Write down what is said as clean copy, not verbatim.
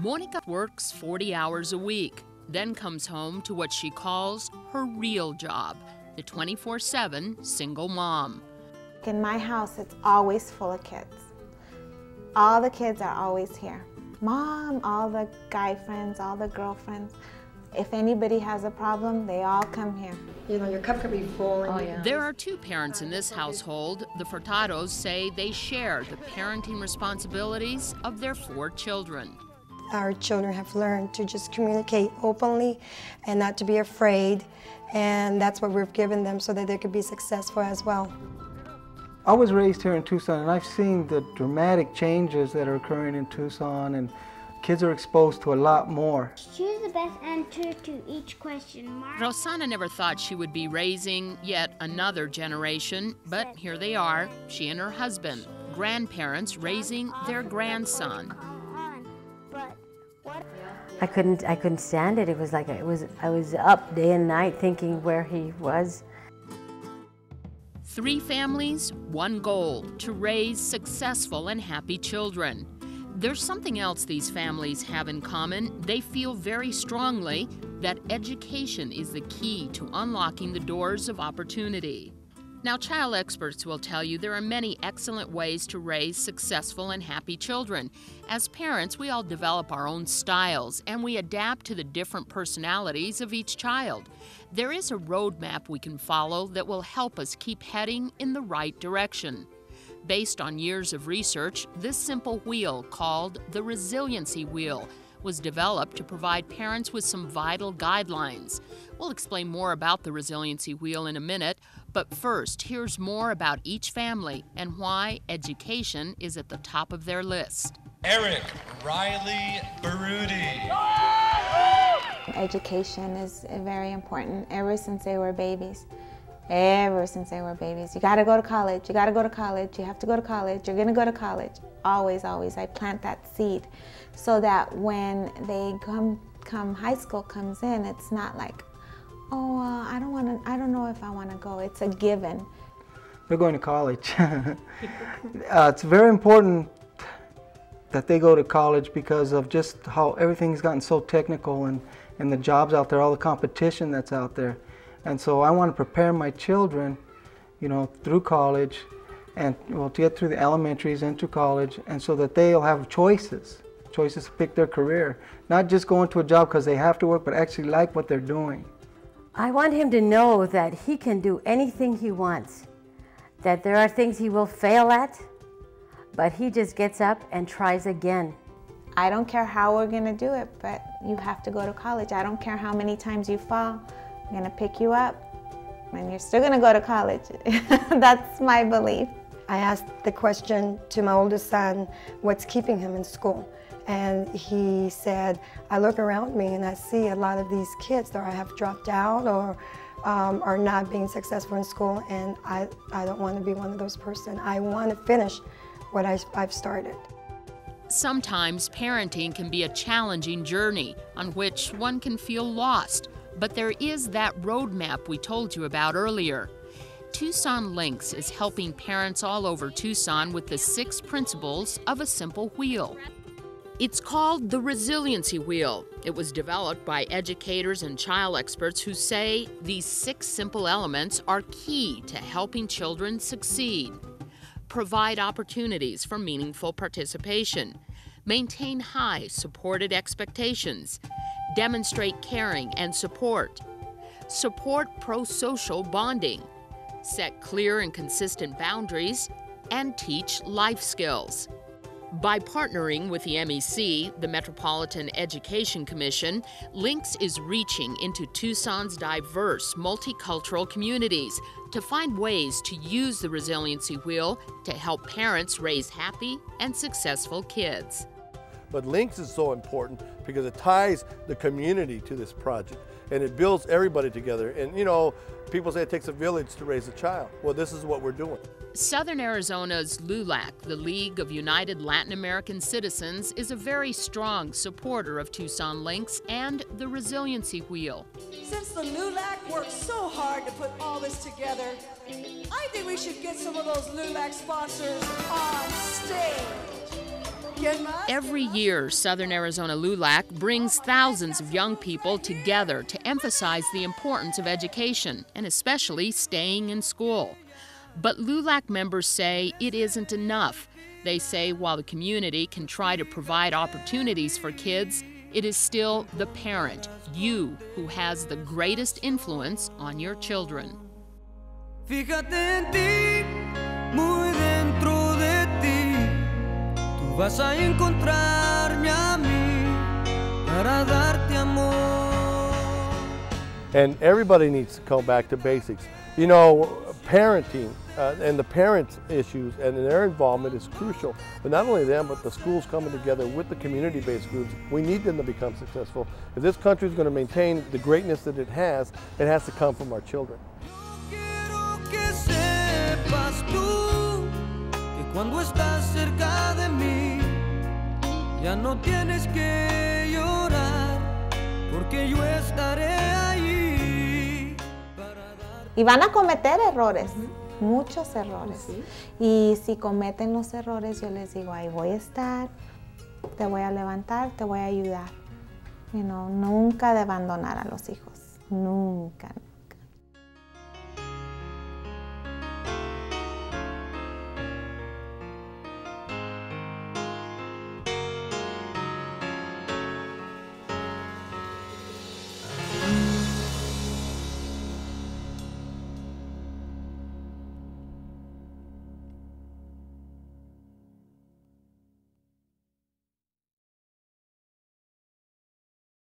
Monica works 40 hours a week, then comes home to what she calls her real job, the 24/7 single mom. In my house, it's always full of kids. All the kids are always here. Mom, all the guy friends, all the girlfriends. If anybody has a problem, they all come here. You know, your cup could be full. Oh, yeah. There are two parents in this household. The Furtados say they share the parenting responsibilities of their 4 children. Our children have learned to just communicate openly and not to be afraid, and that's what we've given them so that they could be successful as well. I was raised here in Tucson, and I've seen the dramatic changes that are occurring in Tucson, and kids are exposed to a lot more. Choose the best answer to each question. Rosana never thought she would be raising yet another generation, but here they are, she and her husband, grandparents raising their grandson. I couldn't stand it. It was like I was up day and night thinking where he was. 3 families, 1 goal, to raise successful and happy children. There's something else these families have in common. They feel very strongly that education is the key to unlocking the doors of opportunity. Now, child experts will tell you there are many excellent ways to raise successful and happy children. As parents, we all develop our own styles, and we adapt to the different personalities of each child. There is a roadmap we can follow that will help us keep heading in the right direction. Based on years of research, this simple wheel, called the Resiliency Wheel, was developed to provide parents with some vital guidelines. We'll explain more about the Resiliency Wheel in a minute, but first, here's more about each family and why education is at the top of their list. Eric Riley Baruti. Education is very important ever since they were babies. Ever since they were babies. You gotta go to college, you gotta go to college, you have to go to college, you're gonna go to college. Always, always, I plant that seed so that when they come high school comes in, it's not like, oh, I don't know if I wanna go. It's a given. They're going to college. It's very important that they go to college because of just how everything's gotten so technical and the jobs out there, all the competition that's out there. And so I want to prepare my children, you know, through college and to get through the elementaries into college, and so that they'll have choices to pick their career. Not just go into a job because they have to work, but actually like what they're doing. I want him to know that he can do anything he wants, that there are things he will fail at, but he just gets up and tries again. I don't care how we're gonna do it, but you have to go to college. I don't care how many times you fall. I'm gonna pick you up, and you're still gonna go to college. That's my belief. I asked the question to my oldest son, what's keeping him in school? And he said, I look around me and I see a lot of these kids that have dropped out or are not being successful in school, and I don't want to be one of those persons. I want to finish what I've started. Sometimes parenting can be a challenging journey on which one can feel lost. But there is that roadmap we told you about earlier. Tucson Links is helping parents all over Tucson with the 6 principles of a simple wheel. It's called the Resiliency Wheel. It was developed by educators and child experts who say these 6 simple elements are key to helping children succeed. Provide opportunities for meaningful participation. Maintain high supported expectations. Demonstrate caring and support. Support pro-social bonding. Set clear and consistent boundaries. And teach life skills. By partnering with the MEC, the Metropolitan Education Commission, Links is reaching into Tucson's diverse multicultural communities to find ways to use the Resiliency Wheel to help parents raise happy and successful kids. But Links is so important because it ties the community to this project and it builds everybody together. And you know, people say it takes a village to raise a child. Well, this is what we're doing. Southern Arizona's LULAC, the League of United Latin American Citizens, is a very strong supporter of Tucson Links and the Resiliency Wheel. Since the LULAC worked so hard to put all this together, I think we should get some of those LULAC sponsors on stage. Every year, Southern Arizona LULAC brings thousands of young people together to emphasize the importance of education, and especially staying in school. But LULAC members say it isn't enough. They say while the community can try to provide opportunities for kids, it is still the parent, you, who has the greatest influence on your children. Fíjate en ti, muy dentro de ti, tú vas a encontrarme a mí para darte amor. And everybody needs to come back to basics. You know, parenting and the parents' issues and their involvement is crucial. But not only them, but the schools coming together with the community-based groups. We need them to become successful. If this country is going to maintain the greatness that it has to come from our children. Cuando estás cerca de mí, ya no tienes que llorar, porque yo estaré ahí. Y van a cometer errores, muchos errores. Y si cometen los errores, yo les digo, ahí voy a estar, te voy a levantar, te voy a ayudar. Nunca de abandonar a los hijos, nunca.